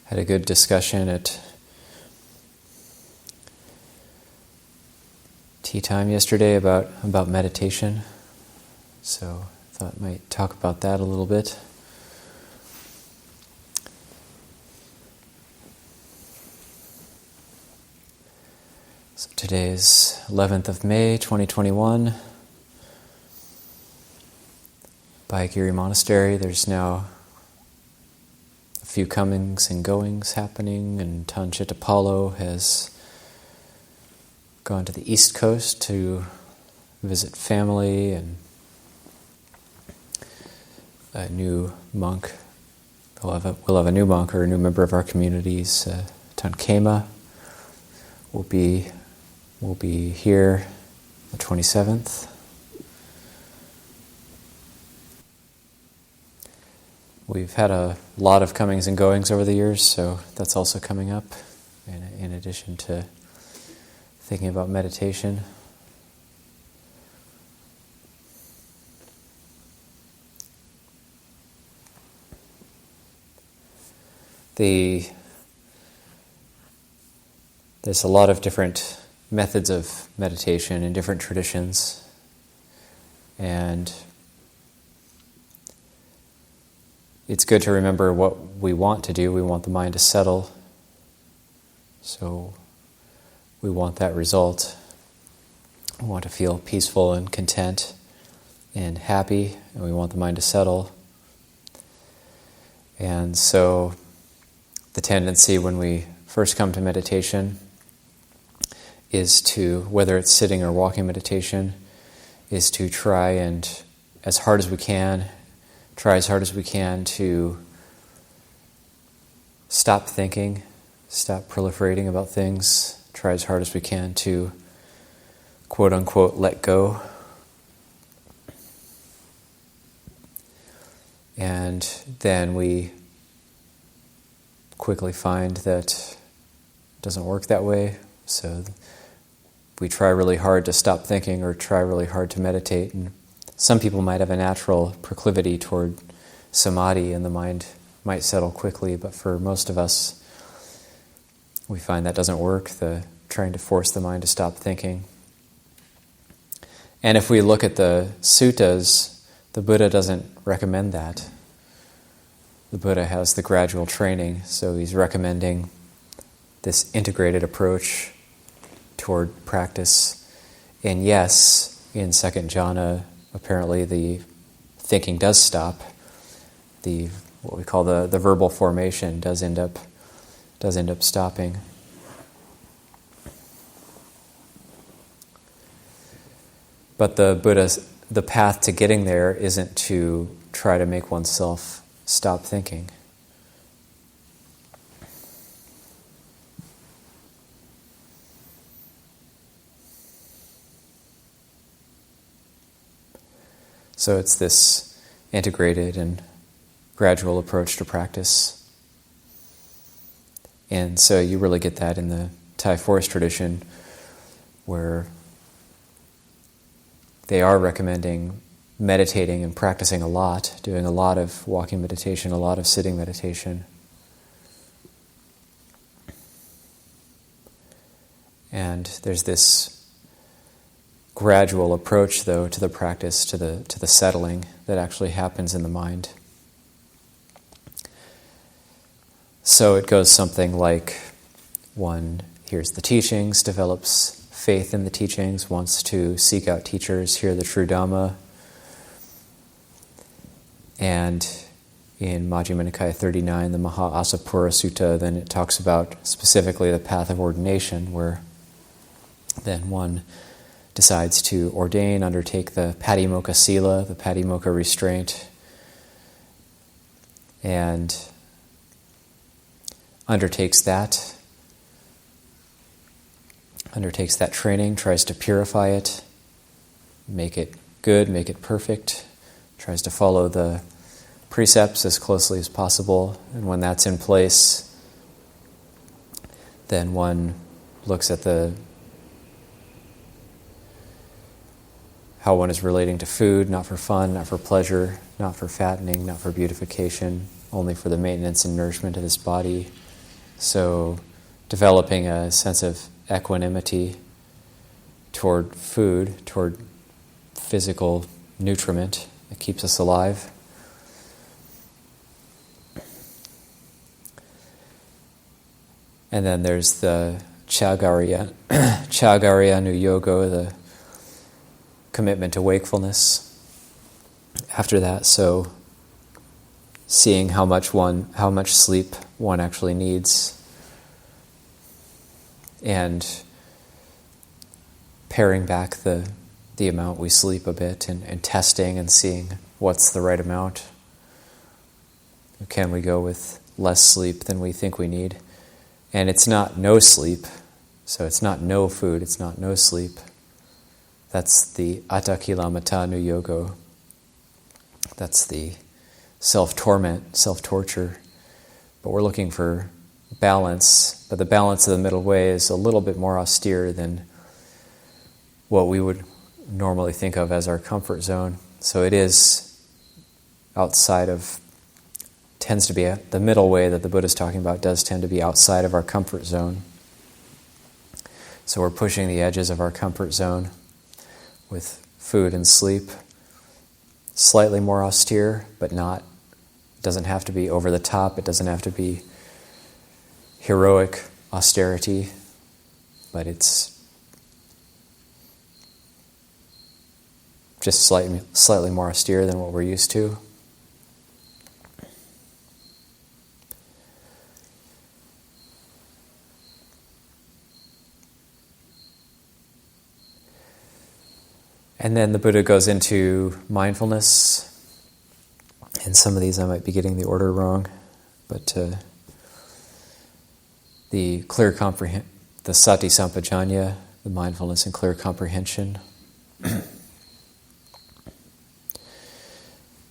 Had a good discussion at tea time yesterday about meditation. So I thought I might talk about that a little bit. So today is 11th of May, 2021. Abhayagiri Monastery, there's now a few comings and goings happening, and Tanchitapalo has gone to the East Coast to visit family, and a new monk, we'll have a new monk or a new member of our communities, Tankema, will be here the 27th. We've had a lot of comings and goings over the years, so that's also coming up, in addition to thinking about meditation. There's a lot of different methods of meditation in different traditions, and it's good to remember what we want to do. We want the mind to settle, so we want that result. We want to feel peaceful and content and happy, and we want the mind to settle. And so the tendency when we first come to meditation is to, whether it's sitting or walking meditation, is to try and, as hard as we can, to stop thinking, stop proliferating about things, try as hard as we can to, quote-unquote, let go. And then we quickly find that it doesn't work that way, so we try really hard to stop thinking or try really hard to meditate, and some people might have a natural proclivity toward samadhi and the mind might settle quickly, but for most of us, we find that doesn't work, trying to force the mind to stop thinking. And if we look at the suttas, the Buddha doesn't recommend that. The Buddha has the gradual training, so he's recommending this integrated approach toward practice. And yes, in second jhana, apparently the thinking does stop. What we call the verbal formation does end up stopping. But the path to getting there isn't to try to make oneself stop thinking. So it's this integrated and gradual approach to practice. And so you really get that in the Thai forest tradition, where they are recommending meditating and practicing a lot, doing a lot of walking meditation, a lot of sitting meditation. And there's this gradual approach, though, to the practice, to the settling that actually happens in the mind. So it goes something like one hears the teachings, develops faith in the teachings, wants to seek out teachers, hear the true Dhamma. And in Majjhima Nikaya 39, the Maha Asapura Sutta, then it talks about specifically the path of ordination, where then one decides to ordain, undertake the Patimokkha Sila, the Patimokkha restraint, and undertakes that training, tries to purify it, make it good, make it perfect, tries to follow the precepts as closely as possible, and when that's in place, then one looks at how one is relating to food, not for fun, not for pleasure, not for fattening, not for beautification, only for the maintenance and nourishment of this body. So developing a sense of equanimity toward food, toward physical nutriment that keeps us alive. And then there's the Chagarya Yoga, the commitment to wakefulness. After that, so seeing how much sleep one actually needs, and paring back the amount we sleep a bit, and testing and seeing what's the right amount. Can we go with less sleep than we think we need? And it's not no sleep, so it's not no food, it's not no sleep. That's the Atakilamatanu Yoga. That's the self-torment, self-torture. But we're looking for balance, but the balance of the middle way is a little bit more austere than what we would normally think of as our comfort zone. So it is tends to be the middle way that the Buddha is talking about does tend to be outside of our comfort zone. So we're pushing the edges of our comfort zone with food and sleep. Slightly more austere, but not. It doesn't have to be over the top. It doesn't have to be heroic austerity, but it's just slightly more austere than what we're used to. And then the Buddha goes into mindfulness. And some of these I might be getting the order wrong, but the sati sampajanya, the mindfulness and clear comprehension.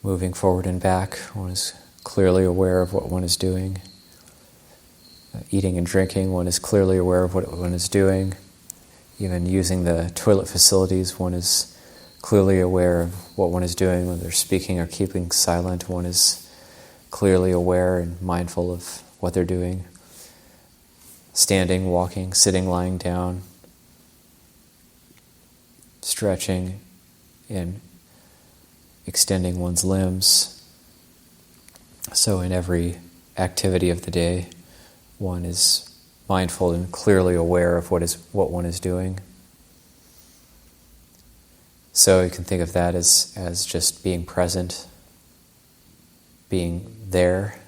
Moving forward and back, one is clearly aware of what one is doing. Eating and drinking, one is clearly aware of what one is doing. Even using the toilet facilities, one is clearly aware of what one is doing. When they're speaking or keeping silent, one is clearly aware and mindful of what they're doing. Standing, walking, sitting, lying down, stretching, and extending one's limbs. So in every activity of the day, one is mindful and clearly aware of what one is doing. So you can think of that as just being present, being there.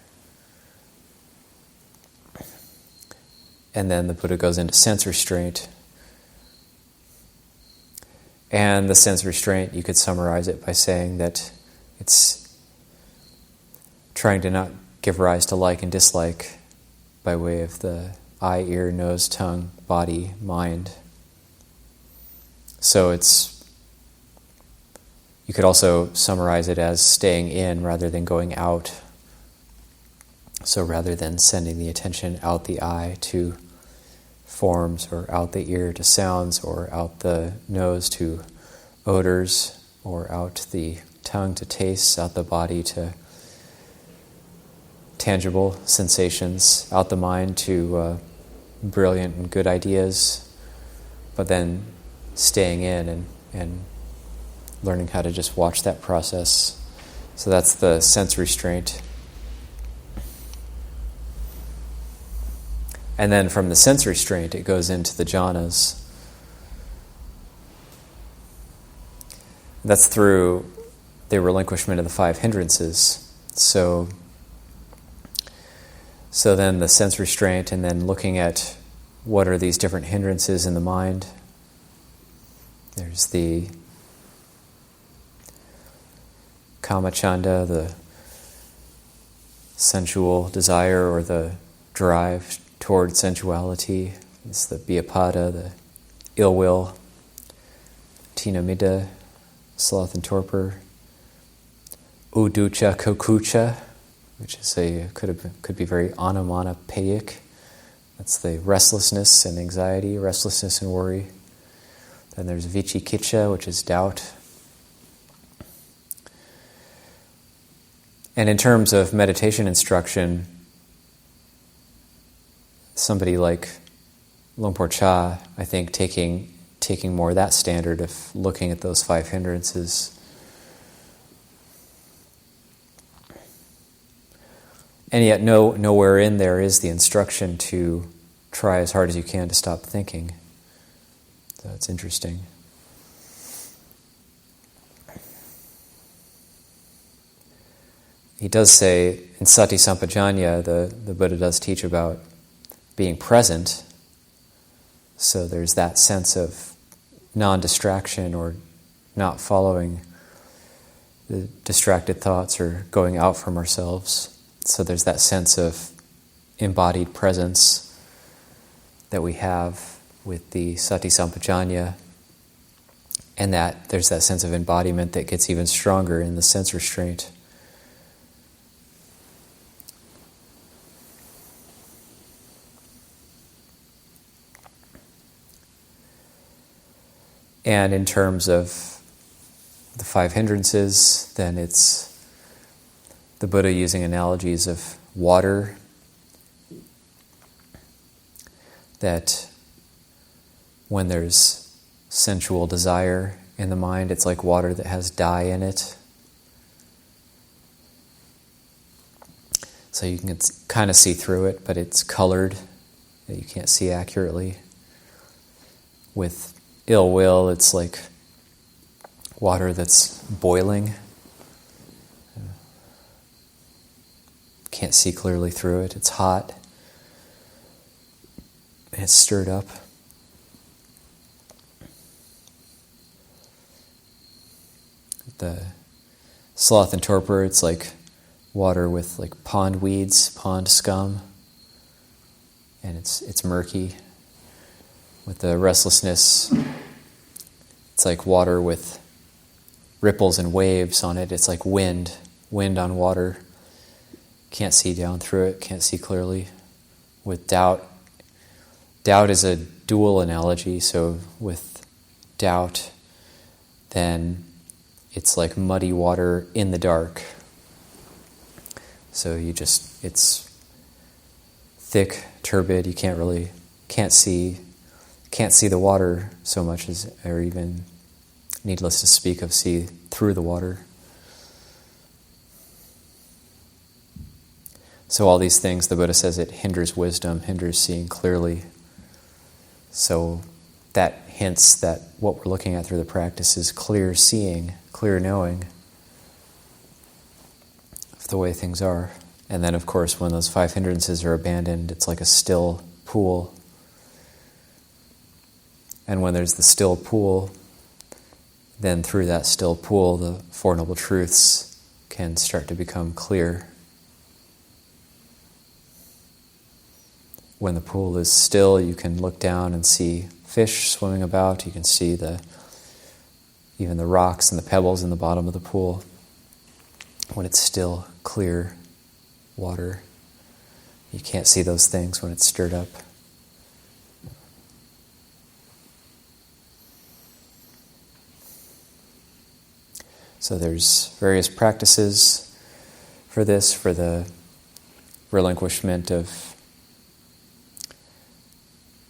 And then the Buddha goes into sense restraint. And the sense restraint, you could summarize it by saying that it's trying to not give rise to like and dislike by way of the eye, ear, nose, tongue, body, mind. So you could also summarize it as staying in rather than going out. So rather than sending the attention out the eye to forms, or out the ear to sounds, or out the nose to odors, or out the tongue to tastes, out the body to tangible sensations, out the mind to brilliant and good ideas, but then staying in and learning how to just watch that process. So that's the sense restraint. And then from the sense restraint, it goes into the jhanas. That's through the relinquishment of the 5 hindrances. So then the sense restraint, and then looking at what are these different hindrances in the mind. There's the kamachanda, the sensual desire or the drive toward sensuality. It's the vyapada, the ill will, tinamida, sloth and torpor, uducha kokucha, which is could be very onomatopoeic. That's the restlessness and anxiety, restlessness and worry. Then there's vicikiccha, which is doubt. And in terms of meditation instruction, somebody like Luang Cha, I think, taking more that standard of looking at those 5 hindrances. And yet nowhere in there is the instruction to try as hard as you can to stop thinking. So it's interesting. He does say, in Sati Sampajanya, the Buddha does teach about being present. So there's that sense of non-distraction or not following the distracted thoughts or going out from ourselves. So there's that sense of embodied presence that we have with the Sati Sampajanya, and that there's that sense of embodiment that gets even stronger in the sense restraint. And in terms of the 5 hindrances, then it's the Buddha using analogies of water, that when there's sensual desire in the mind, it's like water that has dye in it. So you can kind of see through it, but it's colored, that you can't see accurately. With ill will, it's like water that's boiling. Can't see clearly through it. It's hot. And it's stirred up. The sloth and torpor, it's like water with like pond weeds, pond scum. And it's murky. With the restlessness, it's like water with ripples and waves on it. It's like wind on water. Can't see down through it, can't see clearly. With doubt is a dual analogy. So with doubt, then it's like muddy water in the dark. So it's thick, turbid, you can't see the water so much as, or even needless to speak of, see through the water. So all these things, the Buddha says, it hinders wisdom, hinders seeing clearly. So that hints that what we're looking at through the practice is clear seeing, clear knowing of the way things are. And then, of course, when those 5 hindrances are abandoned, it's like a still pool. And when there's the still pool, then through that still pool, the Four Noble Truths can start to become clear. When the pool is still, you can look down and see fish swimming about. You can see even the rocks and the pebbles in the bottom of the pool. When it's still, clear water, you can't see those things when it's stirred up. So there's various practices for this, for the relinquishment of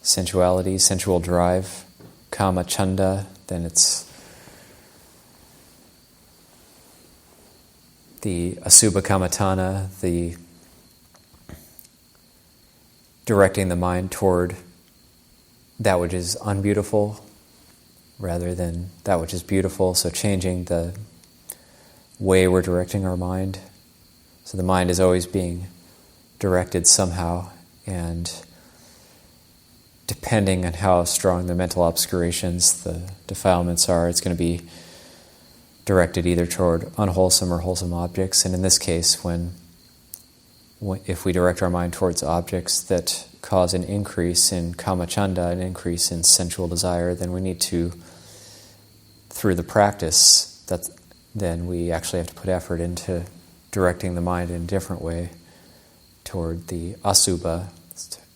sensuality, sensual drive, kama chanda. Then it's the asubha kamatana, the directing the mind toward that which is unbeautiful rather than that which is beautiful. So changing the way we're directing our mind. So the mind is always being directed somehow, and depending on how strong the mental obscurations, the defilements are, it's going to be directed either toward unwholesome or wholesome objects. And in this case, if we direct our mind towards objects that cause an increase in kamachanda, an increase in sensual desire, then we need to, through the practice, then we actually have to put effort into directing the mind in a different way toward the asubha,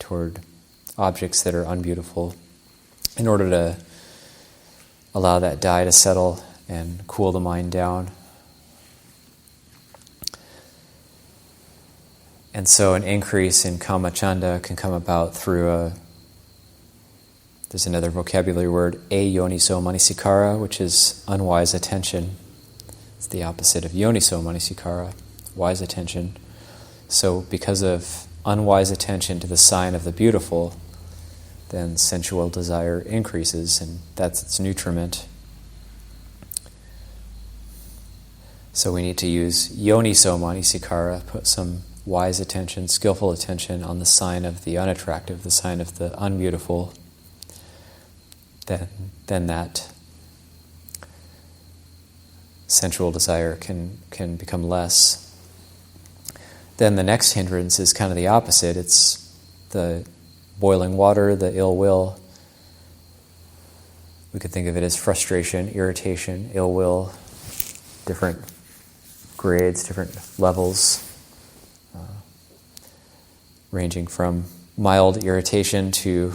toward objects that are unbeautiful, in order to allow that dye to settle and cool the mind down. And so an increase in kamachanda can come about through there's another vocabulary word, ayoniso manasikara, which is unwise attention. It's the opposite of yoniso manasikara, wise attention. So because of unwise attention to the sign of the beautiful, then sensual desire increases, and that's its nutriment. So we need to use yoniso manasikara, put some wise attention, skillful attention on the sign of the unattractive, the sign of the unbeautiful. Then that sensual desire can become less. Then the next hindrance is kind of the opposite. It's the boiling water, the ill will. We could think of it as frustration, irritation, ill will, different grades, different levels, ranging from mild irritation to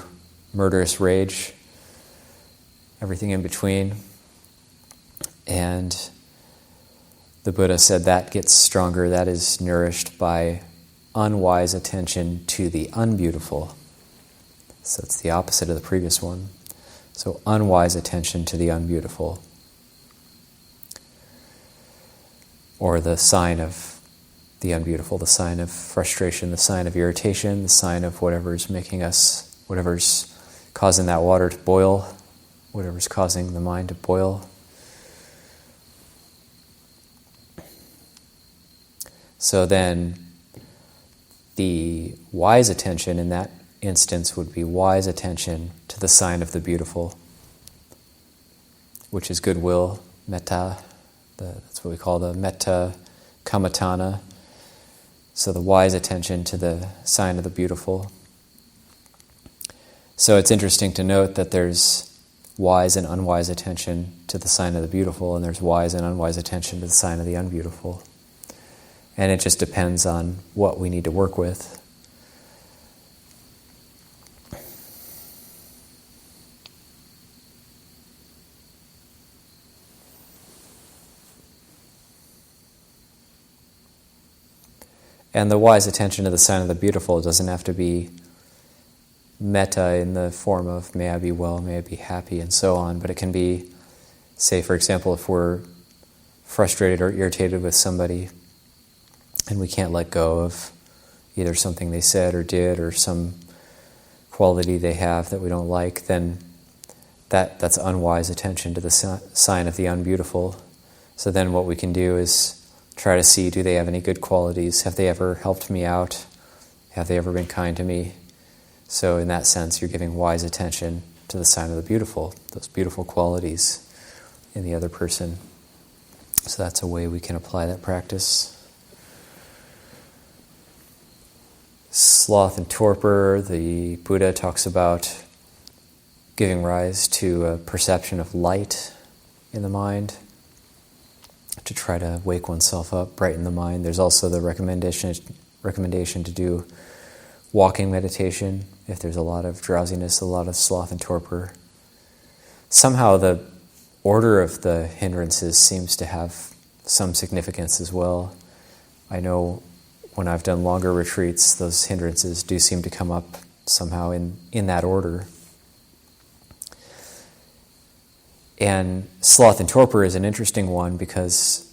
murderous rage, everything in between. And the Buddha said that gets stronger, that is nourished by unwise attention to the unbeautiful. So it's the opposite of the previous one. So unwise attention to the unbeautiful. Or the sign of the unbeautiful, the sign of frustration, the sign of irritation, the sign of whatever's causing that water to boil, whatever's causing the mind to boil. So then the wise attention in that instance would be wise attention to the sign of the beautiful, which is goodwill, metta. That's what we call the metta kammatthana. So the wise attention to the sign of the beautiful. So it's interesting to note that there's wise and unwise attention to the sign of the beautiful, and there's wise and unwise attention to the sign of the unbeautiful. And it just depends on what we need to work with. And the wise attention to the sign of the beautiful doesn't have to be metta in the form of may I be well, may I be happy, and so on, but it can be, say for example, if we're frustrated or irritated with somebody and we can't let go of either something they said or did or some quality they have that we don't like, then that's unwise attention to the sign of the unbeautiful. So then what we can do is try to see, do they have any good qualities? Have they ever helped me out? Have they ever been kind to me? So in that sense, you're giving wise attention to the sign of the beautiful, those beautiful qualities in the other person. So that's a way we can apply that practice. Sloth and torpor, the Buddha talks about giving rise to a perception of light in the mind, to try to wake oneself up, brighten the mind. There's also the recommendation to do walking meditation if there's a lot of drowsiness, a lot of sloth and torpor. Somehow the order of the hindrances seems to have some significance as well. I know when I've done longer retreats, those hindrances do seem to come up somehow in that order. And sloth and torpor is an interesting one because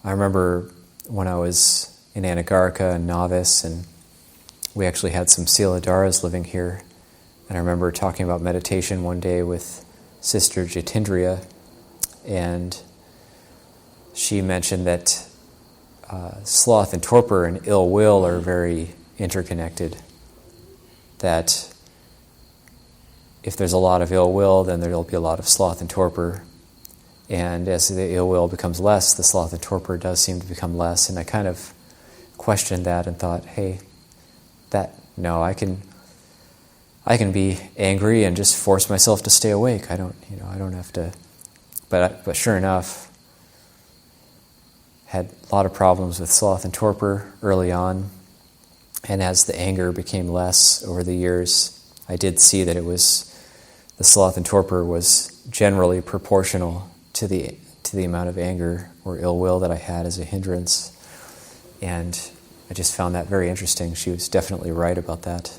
I remember when I was in Anagarika, a novice, and we actually had some Siladharas living here. And I remember talking about meditation one day with Sister Jitindriya, and she mentioned that sloth and torpor and ill will are very interconnected. That if there's a lot of ill will, then there'll be a lot of sloth and torpor. And as the ill will becomes less, the sloth and torpor does seem to become less. And I kind of questioned that and thought, hey, I can be angry and just force myself to stay awake. I don't have to. But sure enough, had a lot of problems with sloth and torpor early on. And as the anger became less over the years, I did see that the sloth and torpor was generally proportional to the amount of anger or ill will that I had as a hindrance. And I just found that very interesting. She was definitely right about that.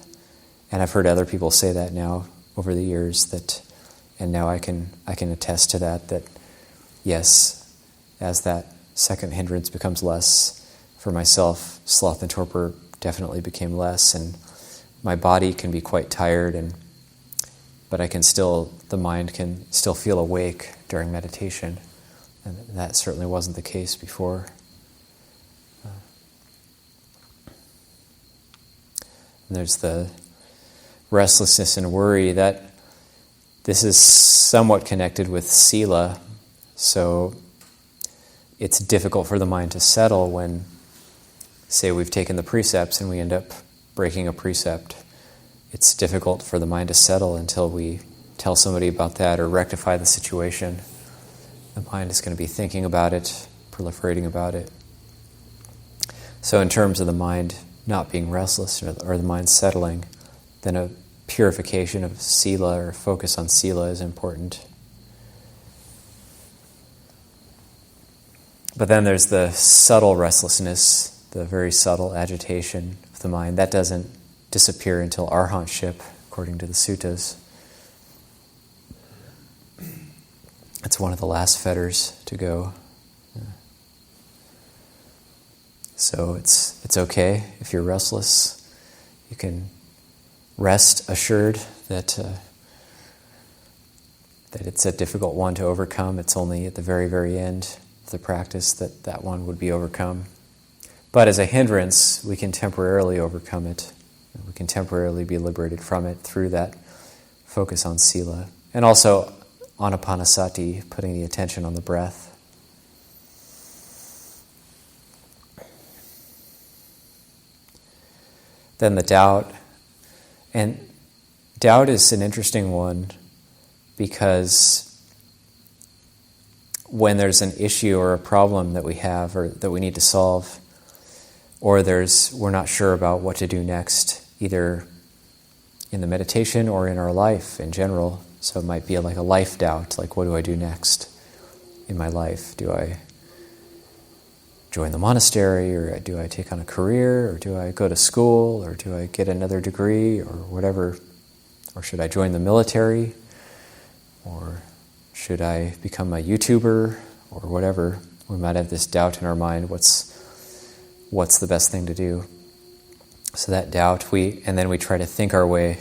And I've heard other people say that now over the years, and now I can attest to that yes, as that second hindrance becomes less for myself, sloth and torpor definitely became less, and my body can be quite tired, but the mind can still feel awake during meditation, and that certainly wasn't the case before. And there's the restlessness and worry, that this is somewhat connected with sila, so it's difficult for the mind to settle when, say, we've taken the precepts and we end up breaking a precept. It's difficult for the mind to settle until we tell somebody about that or rectify the situation. The mind is going to be thinking about it, proliferating about it. So in terms of the mind not being restless or the mind settling, then a purification of sila or focus on sila is important. But then there's the subtle restlessness, the very subtle agitation of the mind. That doesn't disappear until arhantship, according to the suttas. It's one of the last fetters to go. So it's okay if you're restless. You can rest assured that it's a difficult one to overcome. It's only at the very, very end of the practice that one would be overcome. But as a hindrance, we can temporarily overcome it. We can temporarily be liberated from it through that focus on sila. And also anapanasati, putting the attention on the breath. Then the doubt. And doubt is an interesting one because when there's an issue or a problem that we have or that we need to solve, or we're not sure about what to do next, either in the meditation or in our life in general. So it might be like a life doubt, like what do I do next in my life? Do I join the monastery, or do I take on a career, or do I go to school, or do I get another degree, or whatever? Or should I join the military? Or should I become a YouTuber, or whatever? We might have this doubt in our mind, what's the best thing to do? So that doubt, and then we try to think our way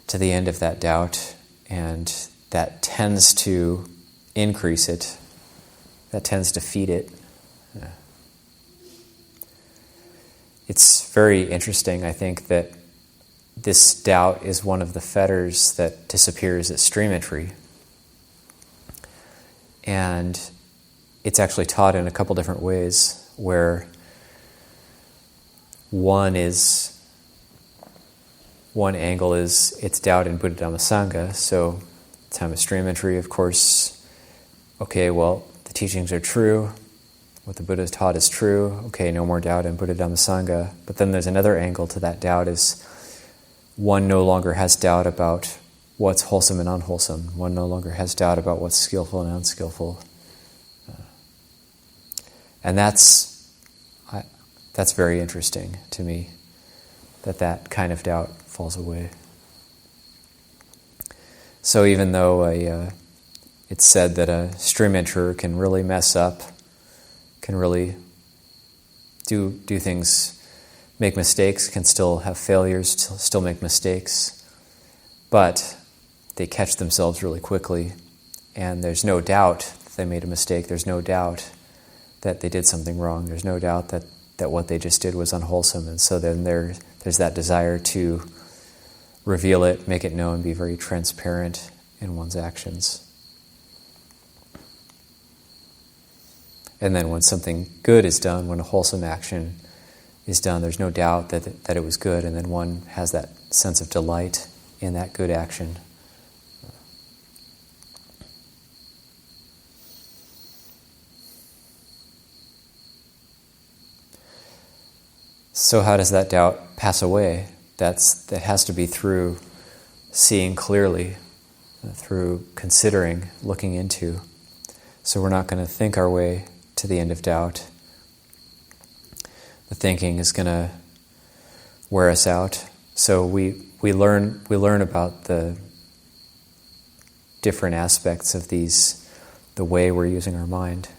to the end of that doubt, and that tends to increase it. That tends to feed it. It's very interesting, I think, that this doubt is one of the fetters that disappears at stream entry. And it's actually taught in a couple different ways, where one angle is it's doubt in Buddha Dhamma Sangha. So time of stream entry, of course, okay, well, the teachings are true. What the Buddha taught is true. Okay, no more doubt in Buddha Dhamma Sangha. But then there's another angle to that doubt, is one no longer has doubt about what's wholesome and unwholesome. One no longer has doubt about what's skillful and unskillful. And that's very interesting to me, that kind of doubt falls away. So even though it's said that a stream enterer can really mess up, can really do things, make mistakes, can still have failures, still make mistakes, but they catch themselves really quickly, and there's no doubt that they made a mistake. There's no doubt that they did something wrong. There's no doubt that what they just did was unwholesome, and so then there's that desire to reveal it, make it known, be very transparent in one's actions. And then when something good is done, when a wholesome action is done, there's no doubt that it was good, and then one has that sense of delight in that good action. So how does that doubt pass away? That has to be through seeing clearly, through considering, looking into. So we're not going to think our way to the end of doubt. the thinking is going to wear us out. So we learn about the different aspects of the way we're using our mind.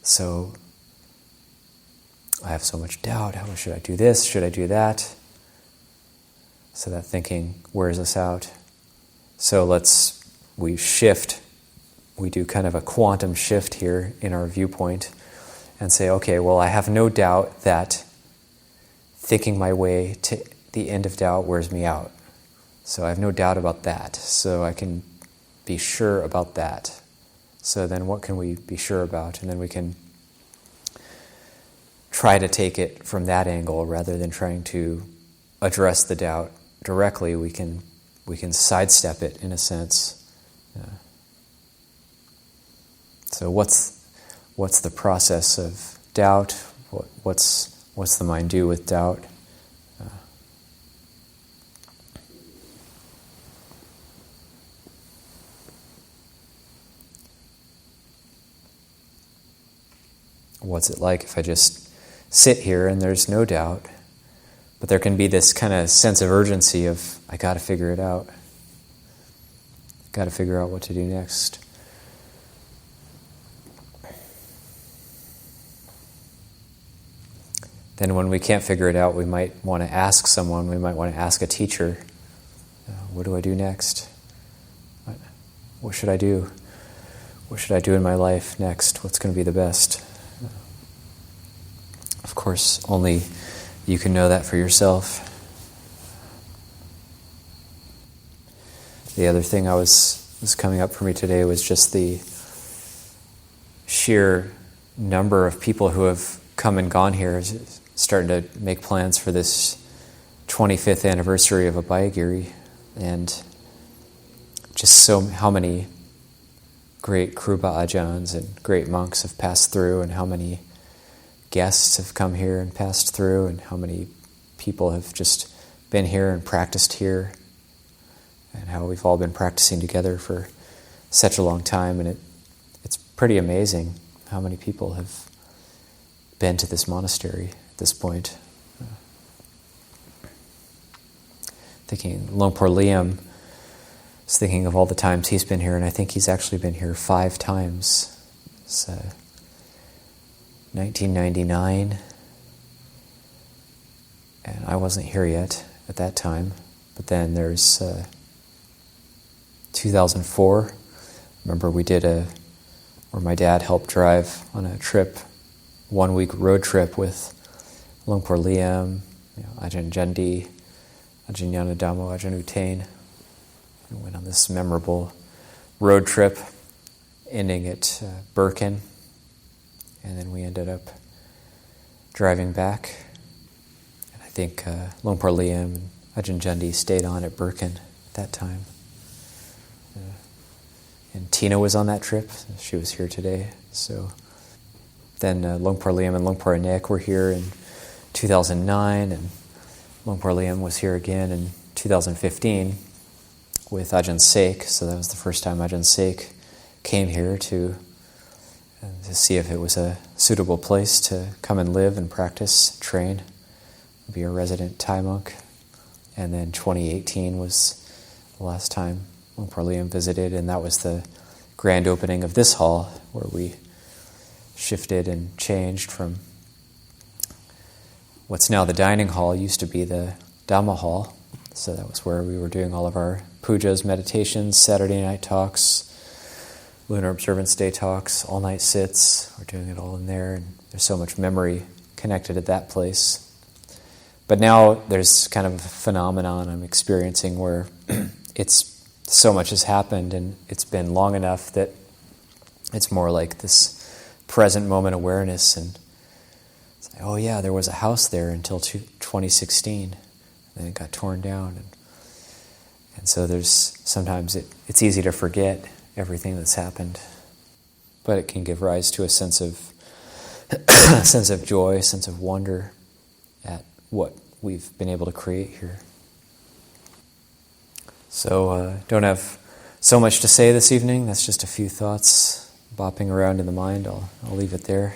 So I have so much doubt. How should I do this? Should I do that? So that thinking wears us out. So we shift. We do kind of a quantum shift here in our viewpoint and say, okay, well, I have no doubt that thinking my way to the end of doubt wears me out. So I have no doubt about that. So I can be sure about that. So then what can we be sure about? And then we can try to take it from that angle rather than trying to address the doubt directly. We can sidestep it in a sense. So what's the process of doubt? What's the mind do with doubt? What's it like if I just sit here and there's no doubt, but there can be this kind of sense of urgency of, I got to figure it out. Got to figure out what to do next. Then when we can't figure it out, we might want to ask someone, we might want to ask a teacher, what do I do next? What should I do? What should I do in my life next? What's going to be the best? Of course, only you can know that for yourself. The other thing was coming up for me today was just the sheer number of people who have come and gone here, starting to make plans for this 25th anniversary of Abhayagiri, and just how many great Kruba Ajahns and great monks have passed through, and how many guests have come here and passed through, and how many people have just been here and practiced here, and how we've all been practicing together for such a long time. And it's pretty amazing how many people have been to this monastery at this point. Thinking Luangpur Liam, I was thinking of all the times he's been here, and I think he's actually been here 5 times. So 1999, and I wasn't here yet at that time. But then there's 2004. Remember we did where my dad helped drive on a trip, 1-week road trip with Luangpur Liam, Ajahn Jandi, Ajahn Ñāṇiko, Ajahn Utain. We went on this memorable road trip, ending at Birkin. And then we ended up driving back. And I think Luangpur Liam and Ajahn Jandi stayed on at Birkin at that time. And Tina was on that trip. She was here today. So then Luangpur Liam and Luangpur Anek were here in 2009. And Luangpur Liam was here again in 2015 with Ajahn Sek. So that was the first time Ajahn Sek came here to see if it was a suitable place to come and live and practice, train, be a resident Thai monk. And then 2018 was the last time Luangpur Liam visited, and that was the grand opening of this hall, where we shifted and changed from what's now the dining hall, used to be the Dhamma hall. So that was where we were doing all of our pujas, meditations, Saturday night talks, Lunar Observance Day talks, all-night sits. We're doing it all in there, and there's so much memory connected at that place. But now there's kind of a phenomenon I'm experiencing where so much has happened, and it's been long enough that it's more like this present moment awareness. And it's like, oh yeah, there was a house there until 2016, and then it got torn down. And so sometimes it's easy to forget everything that's happened, but it can give rise to a sense of joy, sense of wonder at what we've been able to create here. So don't have so much to say this evening. That's just a few thoughts bopping around in the mind. I'll leave it there.